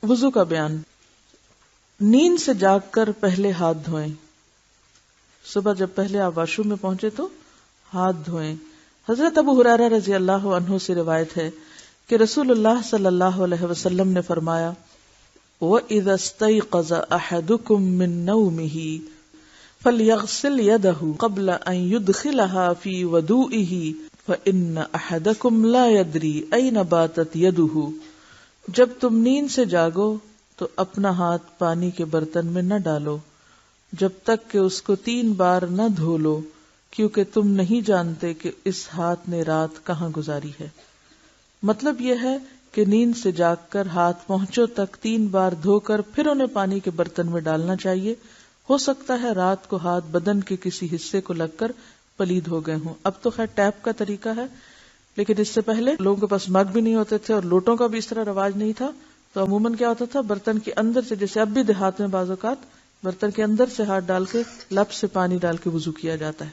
وضو کا بیان. نیند سے جاگ کر پہلے ہاتھ دھوئیں. صبح جب پہلے آپ واش روم میں پہنچے تو ہاتھ دھوئیں. حضرت ابو ہریرہ رضی اللہ عنہ سے روایت ہے کہ رسول اللہ صلی اللہ علیہ وسلم نے فرمایا وَإِذَا اسْتَيْقَظَ أَحَدُكُم مِّن نَّوْمِهِ فَلْيَغْسِلْ يَدَهُ قَبْلَ أَن يُدْخِلَهَا فِي وُضُوئِهِ فَإِنَّ أَحَدَكُمْ لَا يَدْرِي أَيْنَ بَاتَتْ يَدُهُ. جب تم نیند سے جاگو تو اپنا ہاتھ پانی کے برتن میں نہ ڈالو جب تک کہ اس کو 3 بار نہ دھو لو، کیونکہ تم نہیں جانتے کہ اس ہاتھ نے رات کہاں گزاری ہے. مطلب یہ ہے کہ نیند سے جاگ کر ہاتھ پہنچو تک 3 بار دھو کر پھر انہیں پانی کے برتن میں ڈالنا چاہیے. ہو سکتا ہے رات کو ہاتھ بدن کے کسی حصے کو لگ کر پلید ہو گئے ہوں. اب تو خیر ٹیپ کا طریقہ ہے، لیکن اس سے پہلے لوگوں کے پاس مگ بھی نہیں ہوتے تھے اور لوٹوں کا بھی اس طرح رواج نہیں تھا، تو عموماً کیا ہوتا تھا، برتن کے اندر سے، جیسے اب بھی دیہات میں بعض اوقات برتن کے اندر سے ہاتھ ڈال کے لب سے پانی ڈال کے وضو کیا جاتا ہے.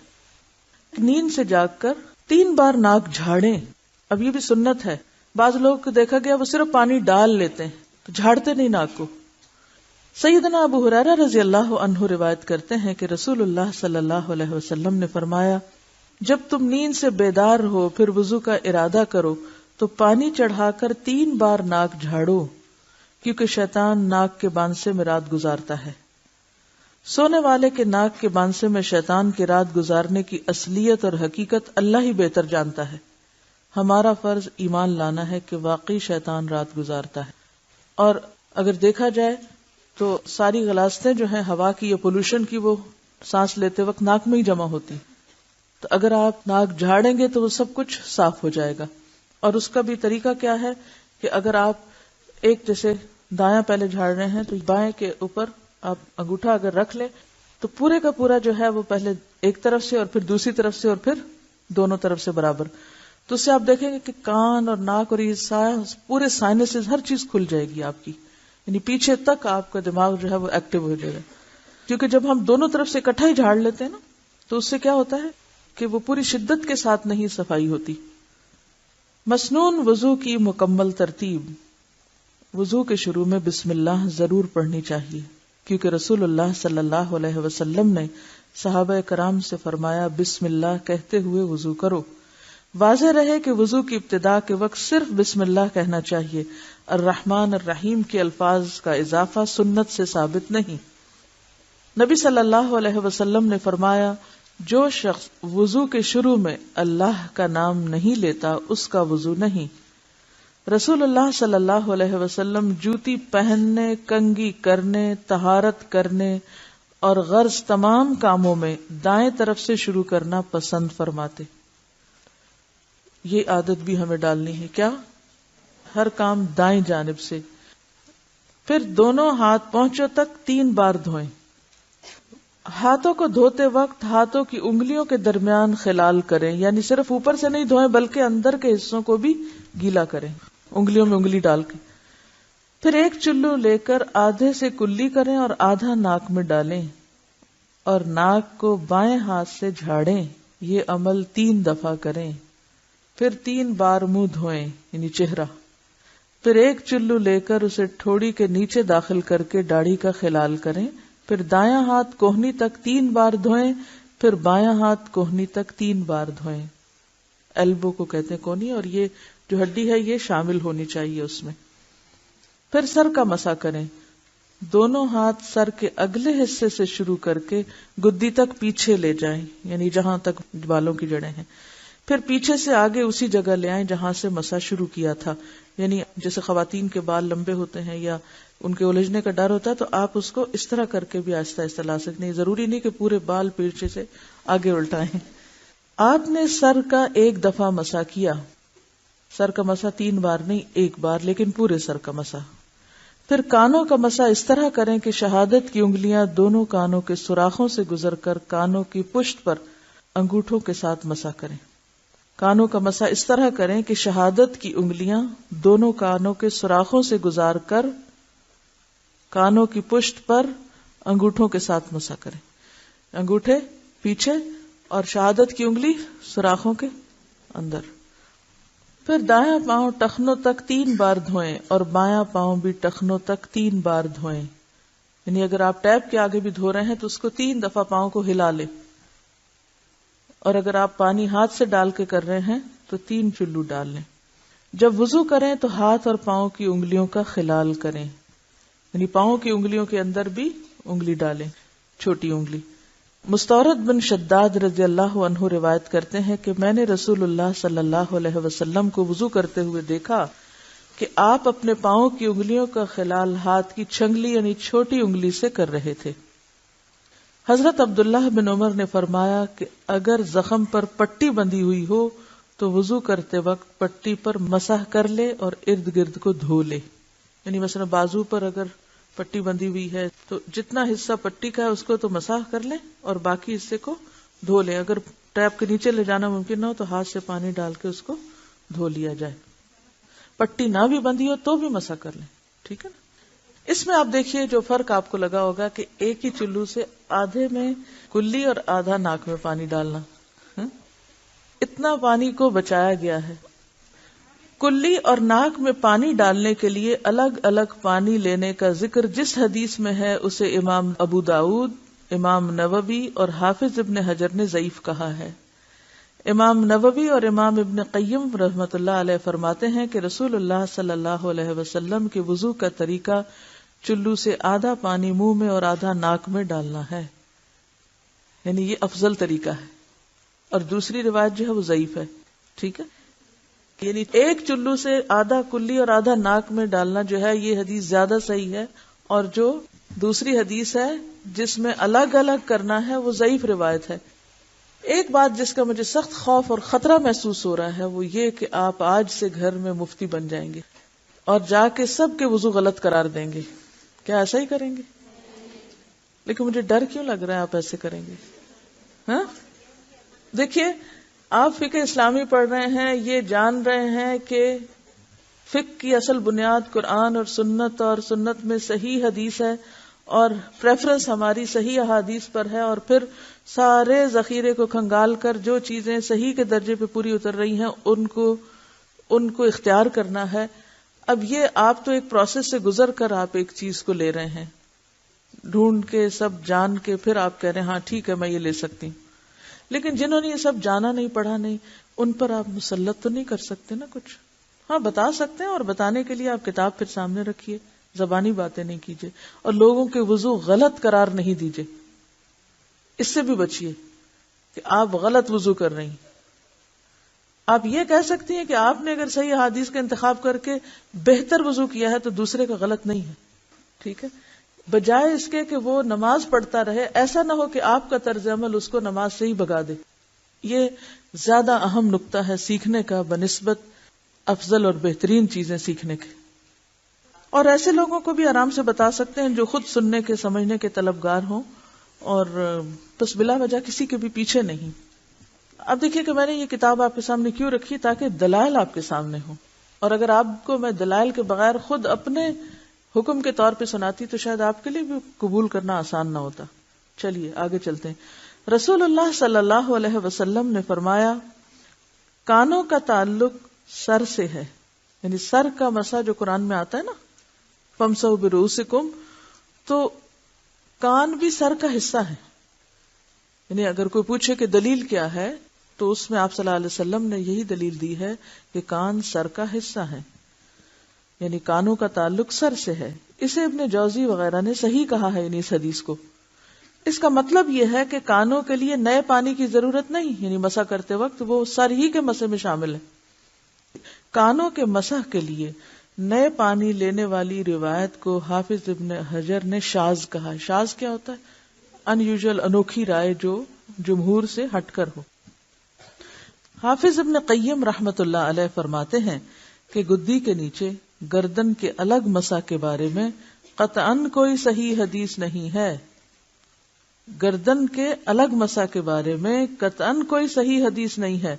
نیند سے جاگ کر 3 بار ناک جھاڑیں. اب یہ بھی سنت ہے. بعض لوگ کو دیکھا گیا وہ صرف پانی ڈال لیتے ہیں تو جھاڑتے نہیں ناک کو. سیدنا ابو ہریرہ رضی اللہ عنہ روایت کرتے ہیں کہ رسول اللہ صلی اللہ علیہ وسلم نے فرمایا جب تم نیند سے بیدار ہو پھر وضو کا ارادہ کرو تو پانی چڑھا کر 3 بار ناک جھاڑو، کیونکہ شیطان ناک کے بانسے میں رات گزارتا ہے. سونے والے کے ناک کے بانسے میں شیطان کی رات گزارنے کی اصلیت اور حقیقت اللہ ہی بہتر جانتا ہے. ہمارا فرض ایمان لانا ہے کہ واقعی شیطان رات گزارتا ہے. اور اگر دیکھا جائے تو ساری غلاظتیں جو ہیں ہوا کی یا پولوشن کی، وہ سانس لیتے وقت ناک میں ہی جمع ہوتی. تو اگر آپ ناک جھاڑیں گے تو وہ سب کچھ صاف ہو جائے گا. اور اس کا بھی طریقہ کیا ہے کہ اگر آپ ایک جیسے دایاں پہلے جھاڑ رہے ہیں تو بائیں کے اوپر آپ انگوٹھا اگر رکھ لیں تو پورے کا پورا جو ہے وہ پہلے ایک طرف سے اور پھر دوسری طرف سے اور پھر دونوں طرف سے برابر. تو اس سے آپ دیکھیں گے کہ کان اور ناک اور یہ پورے سائنسز ہر چیز کھل جائے گی آپ کی، یعنی پیچھے تک آپ کا دماغ جو ہے وہ ایکٹیو ہو جائے گا. کیونکہ جب ہم دونوں طرف سے اکٹھا ہی جھاڑ لیتے ہیں نا تو اس سے کیا ہوتا ہے کہ وہ پوری شدت کے ساتھ نہیں صفائی ہوتی. مسنون وضو کی مکمل ترتیب. وضو کے شروع میں بسم اللہ ضرور پڑھنی چاہیے، کیونکہ رسول اللہ صلی اللہ علیہ وسلم نے صحابہ کرام سے فرمایا بسم اللہ کہتے ہوئے وضو کرو. واضح رہے کہ وضو کی ابتدا کے وقت صرف بسم اللہ کہنا چاہیے. الرحمن الرحیم کے الفاظ کا اضافہ سنت سے ثابت نہیں. نبی صلی اللہ علیہ وسلم نے فرمایا جو شخص وضو کے شروع میں اللہ کا نام نہیں لیتا اس کا وضو نہیں. رسول اللہ صلی اللہ علیہ وسلم جوتی پہننے، کنگھی کرنے، طہارت کرنے اور غرض تمام کاموں میں دائیں طرف سے شروع کرنا پسند فرماتے. یہ عادت بھی ہمیں ڈالنی ہے. کیا؟ ہر کام دائیں جانب سے. پھر دونوں ہاتھ پہنچوں تک 3 بار دھوئیں. ہاتھوں کو دھوتے وقت ہاتھوں کی انگلیوں کے درمیان خلال کریں، یعنی صرف اوپر سے نہیں دھوئیں بلکہ اندر کے حصوں کو بھی گیلا کریں انگلیوں میں انگلی ڈال کے. پھر ایک چلو لے کر آدھے سے کلی کریں اور آدھا ناک میں ڈالیں اور ناک کو بائیں ہاتھ سے جھاڑیں. یہ عمل 3 دفعہ کریں. پھر 3 بار منہ دھوئیں یعنی چہرہ. پھر ایک چلو لے کر اسے ٹھوڑی کے نیچے داخل کر کے داڑھی کا خلال کریں. پھر دایاں ہاتھ کوہنی تک 3 بار دھوئیں. پھر بایاں ہاتھ کوہنی تک 3 بار دھوئیں. ایلبو کو کہتے ہیں کونی، اور یہ جو ہڈی ہے یہ شامل ہونی چاہیے اس میں. پھر سر کا مسح کریں. دونوں ہاتھ سر کے اگلے حصے سے شروع کر کے گدی تک پیچھے لے جائیں، یعنی جہاں تک بالوں کی جڑیں ہیں. پھر پیچھے سے آگے اسی جگہ لے آئیں جہاں سے مسح شروع کیا تھا. یعنی جیسے خواتین کے بال لمبے ہوتے ہیں یا ان کے الجھنے کا ڈر ہوتا ہے تو آپ اس کو اس طرح کر کے بھی آہستہ آہستہ لا سکتے ہیں. ضروری نہیں کہ پورے بال پیچھے سے آگے الٹائیں. آپ نے سر کا 1 دفعہ مسح کیا. سر کا مسح 3 بار نہیں 1 بار، لیکن پورے سر کا مسح. پھر کانوں کا مسح اس طرح کریں کہ شہادت کی انگلیاں دونوں کانوں کے سوراخوں سے گزر کر کانوں کی پشت پر انگوٹھوں کے ساتھ مسح کریں. کانوں کا مسح اس طرح کریں کہ شہادت کی انگلیاں دونوں کانوں کے سوراخوں سے گزار کر کانوں کی پشت پر انگوٹھوں کے ساتھ مسح کریں. انگوٹھے پیچھے اور شہادت کی انگلی سوراخوں کے اندر. پھر دایاں پاؤں ٹخنوں تک 3 بار دھوئیں اور بایاں پاؤں بھی ٹخنوں تک 3 بار دھوئیں. یعنی اگر آپ ٹیپ کے آگے بھی دھو رہے ہیں تو اس کو 3 دفعہ پاؤں کو ہلا لیں، اور اگر آپ پانی ہاتھ سے ڈال کے کر رہے ہیں تو 3 چلو ڈال لیں. جب وضو کریں تو ہاتھ اور پاؤں کی انگلیوں کا خلال کریں، یعنی پاؤں کی انگلیوں کے اندر بھی انگلی ڈالیں، چھوٹی انگلی. مستورد بن شداد رضی اللہ عنہ روایت کرتے ہیں کہ میں نے رسول اللہ صلی اللہ علیہ وسلم کو وضو کرتے ہوئے دیکھا کہ آپ اپنے پاؤں کی انگلیوں کا خلال ہاتھ کی چھنگلی یعنی چھوٹی انگلی سے کر رہے تھے. حضرت عبداللہ بن عمر نے فرمایا کہ اگر زخم پر پٹی بندھی ہوئی ہو تو وضو کرتے وقت پٹی پر مسح کر لے اور ارد گرد کو دھو لے. یعنی مثلا بازو پر اگر پٹی بندھی ہوئی ہے تو جتنا حصہ پٹی کا ہے اس کو تو مسح کر لیں اور باقی حصے کو دھو لیں. اگر ٹیپ کے نیچے لے جانا ممکن نہ ہو تو ہاتھ سے پانی ڈال کے اس کو دھو لیا جائے. پٹی نہ بھی بندھی ہو تو بھی مسح کر لیں. ٹھیک ہے نا. اس میں آپ دیکھیے جو فرق آپ کو لگا ہوگا کہ ایک ہی چلو سے آدھے میں کلی اور آدھا ناک میں پانی ڈالنا، اتنا پانی کو بچایا گیا ہے. کلی اور ناک میں پانی ڈالنے کے لیے الگ الگ پانی لینے کا ذکر جس حدیث میں ہے اسے امام ابو داؤد، امام نووی اور حافظ ابن حجر نے ضعیف کہا ہے. امام نووی اور امام ابن قیم رحمۃ اللہ علیہ فرماتے ہیں کہ رسول اللہ صلی اللہ علیہ وسلم کے وضو کا طریقہ چلو سے آدھا پانی منہ میں اور آدھا ناک میں ڈالنا ہے، یعنی یہ افضل طریقہ ہے. اور دوسری روایت جو ہے وہ ضعیف ہے. ٹھیک ہے، یعنی ایک چلو سے آدھا کلی اور آدھا ناک میں ڈالنا جو ہے یہ حدیث زیادہ صحیح ہے، اور جو دوسری حدیث ہے جس میں الگ الگ کرنا ہے وہ ضعیف روایت ہے. ایک بات جس کا مجھے سخت خوف اور خطرہ محسوس ہو رہا ہے وہ یہ کہ آپ آج سے گھر میں مفتی بن جائیں گے اور جا کے سب کے وضو غلط قرار دیں گے. کیا ایسا ہی کریں گے؟ لیکن مجھے ڈر کیوں لگ رہا ہے آپ ایسے کریں گے؟ ہاں دیکھیے، آپ فقہ اسلامی پڑھ رہے ہیں، یہ جان رہے ہیں کہ فقہ کی اصل بنیاد قرآن اور سنت میں صحیح حدیث ہے اور پریفرنس ہماری صحیح احادیث پر ہے، اور پھر سارے ذخیرے کو کھنگال کر جو چیزیں صحیح کے درجے پہ پوری اتر رہی ہیں ان کو اختیار کرنا ہے. اب یہ آپ تو ایک پروسیس سے گزر کر آپ ایک چیز کو لے رہے ہیں، ڈھونڈ کے سب جان کے پھر آپ کہہ رہے ہیں ہاں ٹھیک ہے میں یہ لے سکتی ہوں. لیکن جنہوں نے یہ سب جانا نہیں پڑھا نہیں ان پر آپ مسلط تو نہیں کر سکتے نا کچھ. ہاں بتا سکتے ہیں، اور بتانے کے لیے آپ کتاب پھر سامنے رکھیے، زبانی باتیں نہیں کیجیے اور لوگوں کے وضو غلط قرار نہیں دیجیے. اس سے بھی بچیے کہ آپ غلط وضو کر رہی ہیں. آپ یہ کہہ سکتی ہیں کہ آپ نے اگر صحیح حدیث کا انتخاب کر کے بہتر وضو کیا ہے تو دوسرے کا غلط نہیں ہے. ٹھیک ہے، بجائے اس کے کہ وہ نماز پڑھتا رہے، ایسا نہ ہو کہ آپ کا طرز عمل اس کو نماز سے ہی بھگا دے. یہ زیادہ اہم نقطہ ہے سیکھنے کا بنسبت افضل اور بہترین چیزیں سیکھنے کے. اور ایسے لوگوں کو بھی آرام سے بتا سکتے ہیں جو خود سننے کے سمجھنے کے طلبگار ہوں اور بس بلا وجہ کسی کے بھی پیچھے نہیں. اب دیکھیے کہ میں نے یہ کتاب آپ کے سامنے کیوں رکھی، تاکہ دلائل آپ کے سامنے ہوں، اور اگر آپ کو میں دلائل کے بغیر خود اپنے حکم کے طور پہ سناتی تو شاید آپ کے لیے بھی قبول کرنا آسان نہ ہوتا. چلیے آگے چلتے ہیں. رسول اللہ صلی اللہ علیہ وسلم نے فرمایا کانوں کا تعلق سر سے ہے، یعنی سر کا مسح جو قرآن میں آتا ہے نا فَامْسَحُوا بِرُؤُوسِكُمْ، تو کان بھی سر کا حصہ ہے. یعنی اگر کوئی پوچھے کہ دلیل کیا ہے تو اس میں آپ صلی اللہ علیہ وسلم نے یہی دلیل دی ہے کہ کان سر کا حصہ ہے، یعنی کانوں کا تعلق سر سے ہے. اسے ابن جوزی وغیرہ نے صحیح کہا ہے اس حدیث کو. اس کا مطلب یہ ہے کہ کانوں کے لیے نئے پانی کی ضرورت نہیں، یعنی مسح کرتے وقت وہ سر ہی کے مسح میں شامل ہے. کانوں کے مسح کے لیے نئے پانی لینے والی روایت کو حافظ ابن حجر نے شاذ کہا. شاذ کیا ہوتا ہے؟ ان یوزول، انوکھی رائے جو جمہور سے ہٹ کر ہو. حافظ ابن قیم رحمت اللہ علیہ فرماتے ہیں کہ گدی کے نیچے گردن کے الگ مسح کے بارے میں قطعاً کوئی صحیح حدیث نہیں ہے. گردن کے الگ مسح کے بارے میں قطعاً کوئی صحیح حدیث نہیں ہے.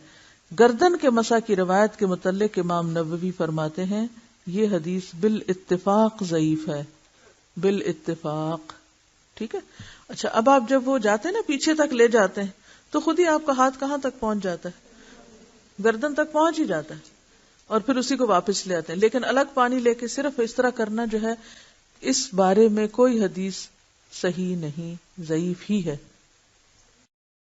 گردن کے مسح کی روایت کے متعلق امام نووی فرماتے ہیں یہ حدیث بالاتفاق ضعیف ہے، بالاتفاق. ٹھیک ہے. اچھا، اب آپ جب وہ جاتے ہیں نا پیچھے تک لے جاتے ہیں تو خود ہی آپ کا ہاتھ کہاں تک پہنچ جاتا ہے؟ گردن تک پہنچ ہی جاتا ہے. اور پھر اسی کو واپس لے آتے ہیں. لیکن الگ پانی لے کے صرف اس طرح کرنا جو ہے، اس بارے میں کوئی حدیث صحیح نہیں، ضعیف ہی ہے.